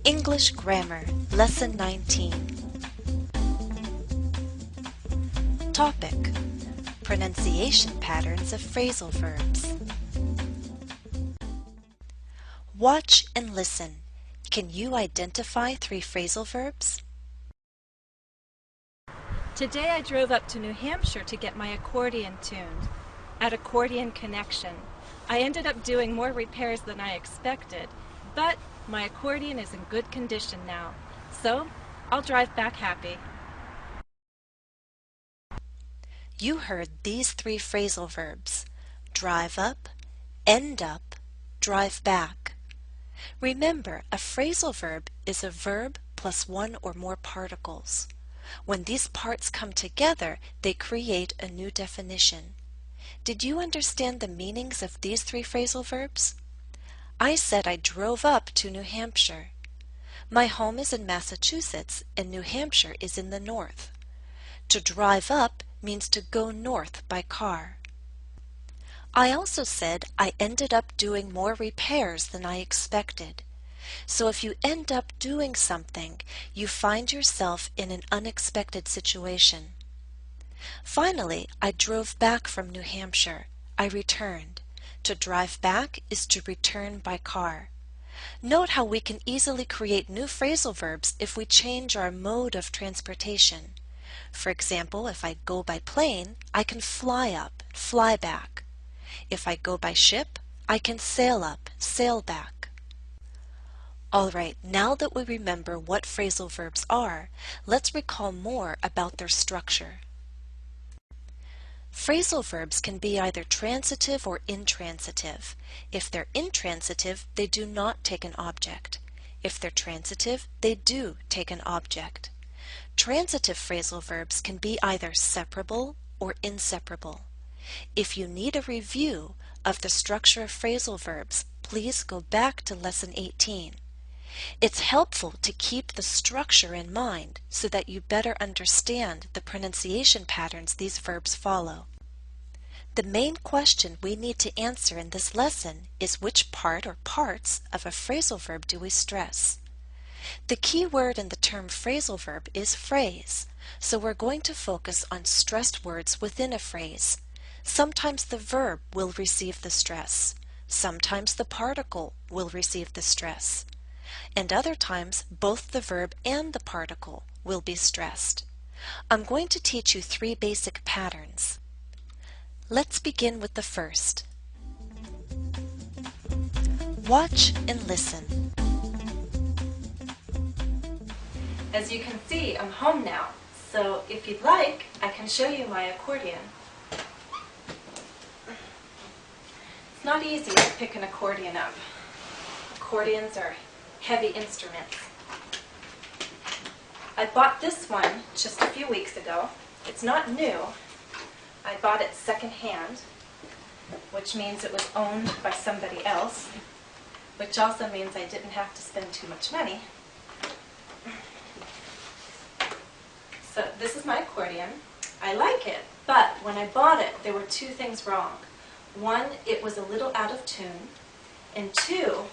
English Grammar, Lesson 19. Topic: Pronunciation patterns of phrasal verbs. Watch and listen. Can you identify 3 phrasal verbs? Today I drove up to New Hampshire to get my accordion tuned. At Accordion Connection, I ended up doing more repairs than I expected, but my accordion is in good condition now, so I'll drive back happy. You heard these 3 phrasal verbs: drive up, end up, drive back. Remember, a phrasal verb is a verb plus one or more particles. When these parts come together, they create a new definition. Did you understand the meanings of these 3 phrasal verbs? I said I drove up to New Hampshire. My home is in Massachusetts and New Hampshire is in the north. To drive up means to go north by car. I also said I ended up doing more repairs than I expected. So if you end up doing something, you find yourself in an unexpected situation. Finally, I drove back from New Hampshire. I returned. To drive back is to return by car. Note how we can easily create new phrasal verbs if we change our mode of transportation. For example, if I go by plane, I can fly up, fly back. If I go by ship, I can sail up, sail back. Alright, now that we remember what phrasal verbs are, let's recall more about their structure. Phrasal verbs can be either transitive or intransitive. If they're intransitive, they do not take an object. If they're transitive, they do take an object. Transitive phrasal verbs can be either separable or inseparable. If you need a review of the structure of phrasal verbs, please go back to Lesson 18. It's helpful to keep the structure in mind so that you better understand the pronunciation patterns these verbs follow. The main question we need to answer in this lesson is which part or parts of a phrasal verb do we stress? The key word in the term phrasal verb is phrase, so we're going to focus on stressed words within a phrase. Sometimes the verb will receive the stress. Sometimes the particle will receive the stress. And other times, both the verb and the particle will be stressed. I'm going to teach you 3 basic patterns. Let's begin with the first. Watch and listen. As you can see, I'm home now, so if you'd like, I can show you my accordion. It's not easy to pick an accordion up. Accordions are heavy instruments. I bought this one just a few weeks ago. It's not new. I bought it secondhand, which means it was owned by somebody else, which also means I didn't have to spend too much money. So this is my accordion. I like it, but when I bought it, there were 2 things wrong. 1, it was a little out of tune, and 2,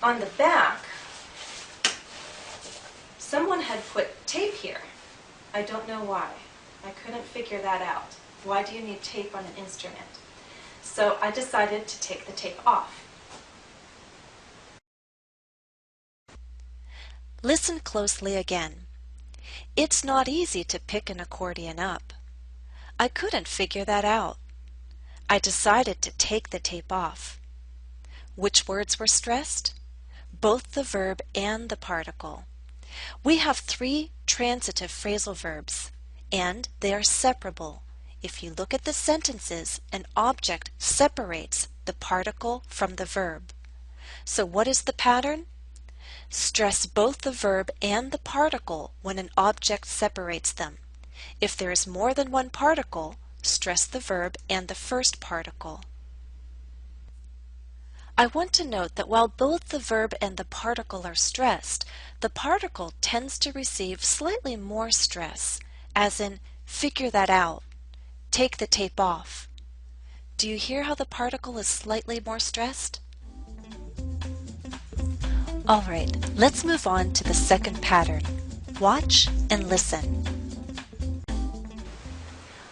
on the back, someone had put tape here. I don't know why. I couldn't figure that out. Why do you need tape on an instrument? So I decided to take the tape off. Listen closely again. It's not easy to pick an accordion up. I couldn't figure that out. I decided to take the tape off. Which words were stressed? Both the verb and the particle. We have 3 transitive phrasal verbs, and they are separable. If you look at the sentences, an object separates the particle from the verb. So what is the pattern? Stress both the verb and the particle when an object separates them. If there is more than one particle, stress the verb and the first particle. I want to note that while both the verb and the particle are stressed, the particle tends to receive slightly more stress, as in figure that out, take the tape off. Do you hear how the particle is slightly more stressed? Alright, let's move on to the second pattern. Watch and listen.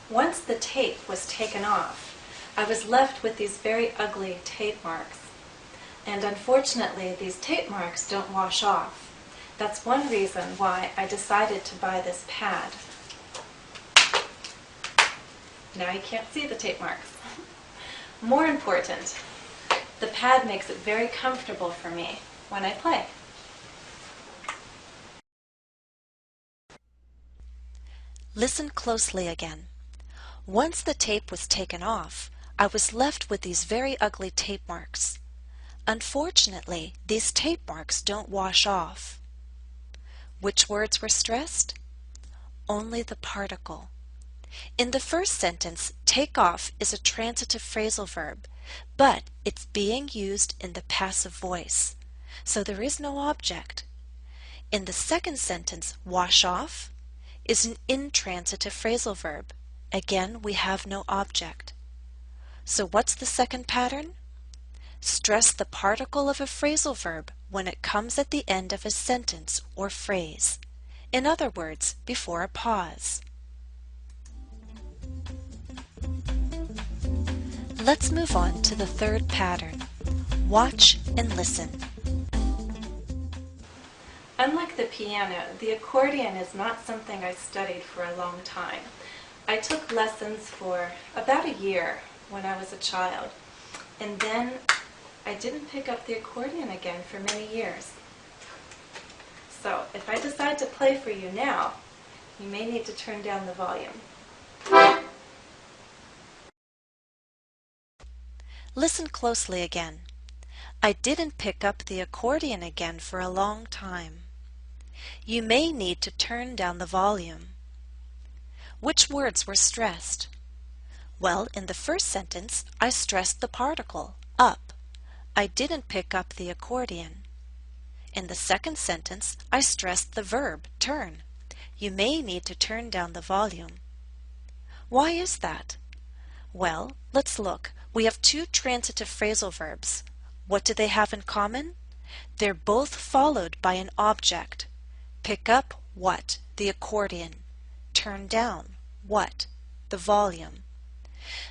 Once the tape was taken off, I was left with these very ugly tape marks. And unfortunately, these tape marks don't wash off. That's one reason why I decided to buy this pad. Now you can't see the tape marks. More important, the pad makes it very comfortable for me when I play. Listen closely again. Once the tape was taken off, I was left with these very ugly tape marks. Unfortunately, these tape marks don't wash off. Which words were stressed? Only the particle. In the first sentence, take off is a transitive phrasal verb, but it's being used in the passive voice, so there is no object. In the second sentence, wash off is an intransitive phrasal verb. Again, we have no object. So what's the second pattern? Stress the particle of a phrasal verb when it comes at the end of a sentence or phrase. In other words, before a pause. Let's move on to the third pattern. Watch and listen. Unlike the piano, the accordion is not something I studied for a long time. I took lessons for about a year when I was a child, and then I didn't pick up the accordion again for many years. So if I decide to play for you now, you may need to turn down the volume. Listen closely again. I didn't pick up the accordion again for a long time. You may need to turn down the volume. Which words were stressed? Well, in the first sentence, I stressed the particle, up. I didn't pick up the accordion. In the second sentence, I stressed the verb, turn. You may need to turn down the volume. Why is that? Well, let's look. We have two transitive phrasal verbs. What do they have in common? They're both followed by an object. Pick up what? The accordion. Turn down what? The volume.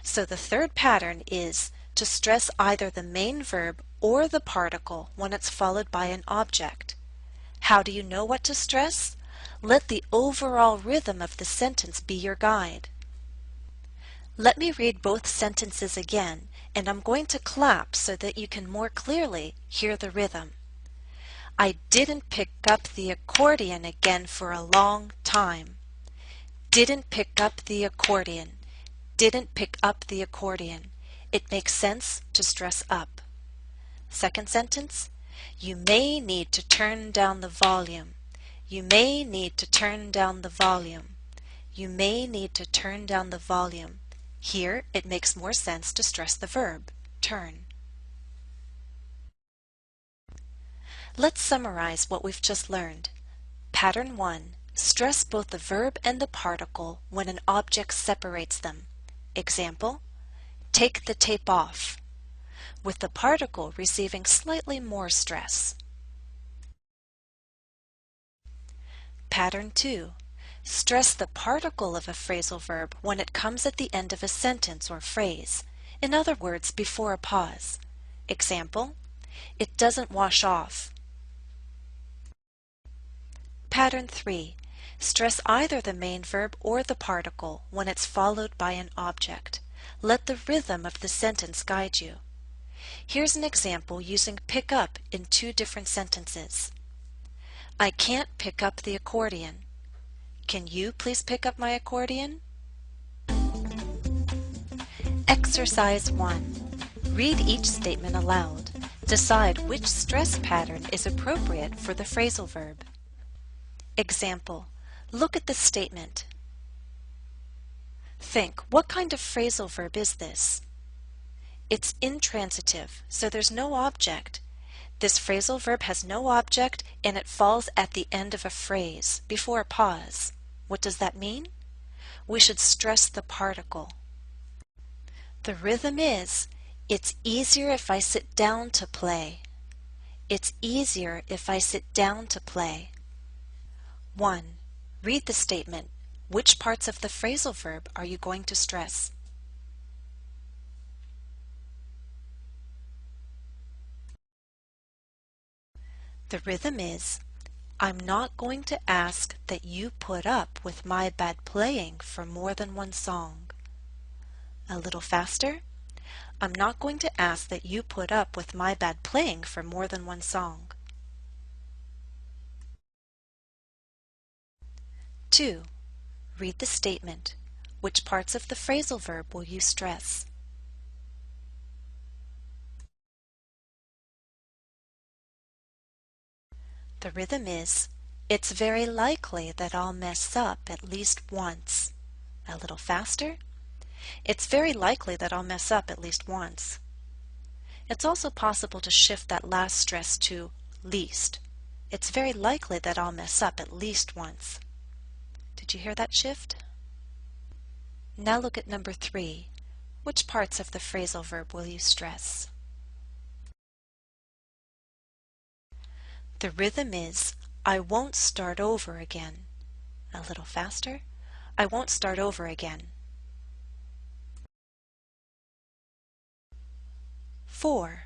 So the third pattern is to stress either the main verb or the particle when it's followed by an object. How do you know what to stress? Let the overall rhythm of the sentence be your guide. Let me read both sentences again, and I'm going to clap so that you can more clearly hear the rhythm. I didn't pick up the accordion again for a long time. Didn't pick up the accordion. Didn't pick up the accordion. It makes sense to stress up. Second sentence, you may need to turn down the volume. You may need to turn down the volume. You may need to turn down the volume. Here, it makes more sense to stress the verb, turn. Let's summarize what we've just learned. Pattern 1. Stress both the verb and the particle when an object separates them. Example, take the tape off, with the particle receiving slightly more stress. Pattern 2. Stress the particle of a phrasal verb when it comes at the end of a sentence or phrase. In other words, before a pause. Example, it doesn't wash off. Pattern 3. Stress either the main verb or the particle when it's followed by an object. Let the rhythm of the sentence guide you. Here's an example using pick up in two different sentences. I can't pick up the accordion. Can you please pick up my accordion? Exercise 1. Read each statement aloud. Decide which stress pattern is appropriate for the phrasal verb. Example. Look at the statement. Think, what kind of phrasal verb is this? It's intransitive, so there's no object. This phrasal verb has no object and it falls at the end of a phrase, before a pause. What does that mean? We should stress the particle. The rhythm is, it's easier if I sit down to play. It's easier if I sit down to play. 1. Read the statement. Which parts of the phrasal verb are you going to stress? The rhythm is, I'm not going to ask that you put up with my bad playing for more than one song. A little faster. I'm not going to ask that you put up with my bad playing for more than one song. 2. Read the statement. Which parts of the phrasal verb will you stress? The rhythm is, it's very likely that I'll mess up at least once. A little faster. It's very likely that I'll mess up at least once. It's also possible to shift that last stress to least. It's very likely that I'll mess up at least once. Did you hear that shift? Now look at number 3. Which parts of the phrasal verb will you stress? The rhythm is, I won't start over again. A little faster. I won't start over again. 4.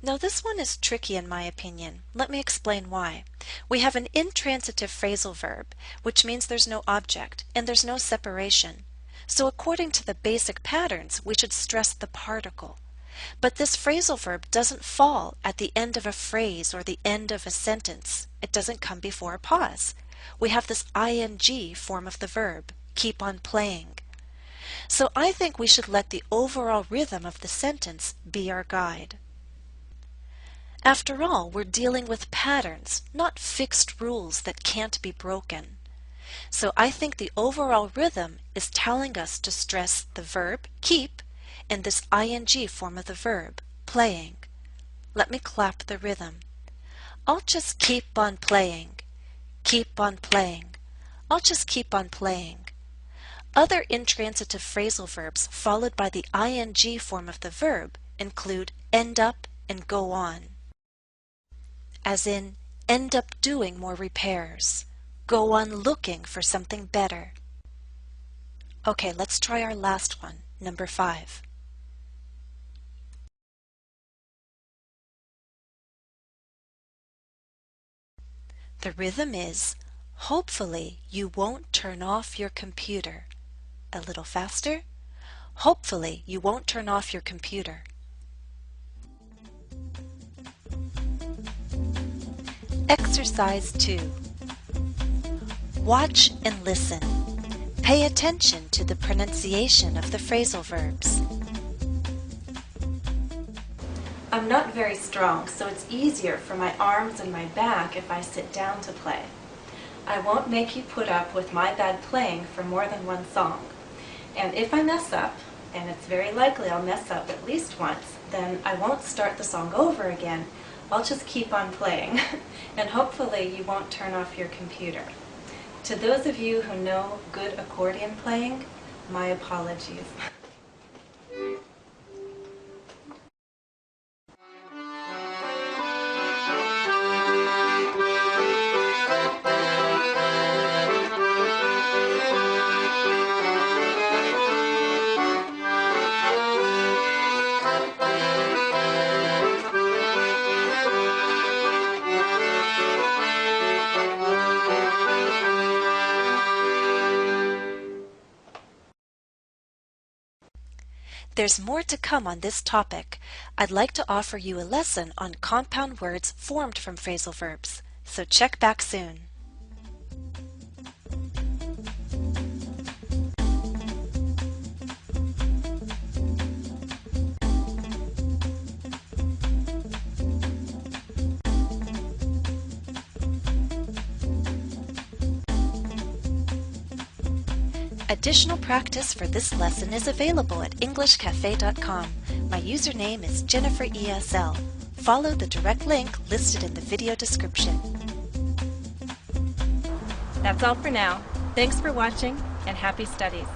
Now this one is tricky in my opinion. Let me explain why. We have an intransitive phrasal verb, which means there's no object and there's no separation. So according to the basic patterns, we should stress the particle. But this phrasal verb doesn't fall at the end of a phrase or the end of a sentence. It doesn't come before a pause. We have this ing form of the verb, keep on playing. So I think we should let the overall rhythm of the sentence be our guide. After all, we're dealing with patterns, not fixed rules that can't be broken. So I think the overall rhythm is telling us to stress the verb, keep, and this ing form of the verb, playing. Let me clap the rhythm. I'll just keep on playing. Keep on playing. I'll just keep on playing. Other intransitive phrasal verbs followed by the ing form of the verb include end up and go on. As in, end up doing more repairs. Go on looking for something better. Okay, let's try our last one, number 5. The rhythm is, hopefully you won't turn off your computer. A little faster. Hopefully you won't turn off your computer. Exercise 2. Watch and listen. Pay attention to the pronunciation of the phrasal verbs. I'm not very strong, so it's easier for my arms and my back if I sit down to play. I won't make you put up with my bad playing for more than one song. And if I mess up, and it's very likely I'll mess up at least once, then I won't start the song over again. I'll just keep on playing, and hopefully you won't turn off your computer. To those of you who know good accordion playing, my apologies. There's more to come on this topic. I'd like to offer you a lesson on compound words formed from phrasal verbs, so check back soon. Additional practice for this lesson is available at EnglishCafe.com. My username is JenniferESL. Follow the direct link listed in the video description. That's all for now. Thanks for watching and happy studies.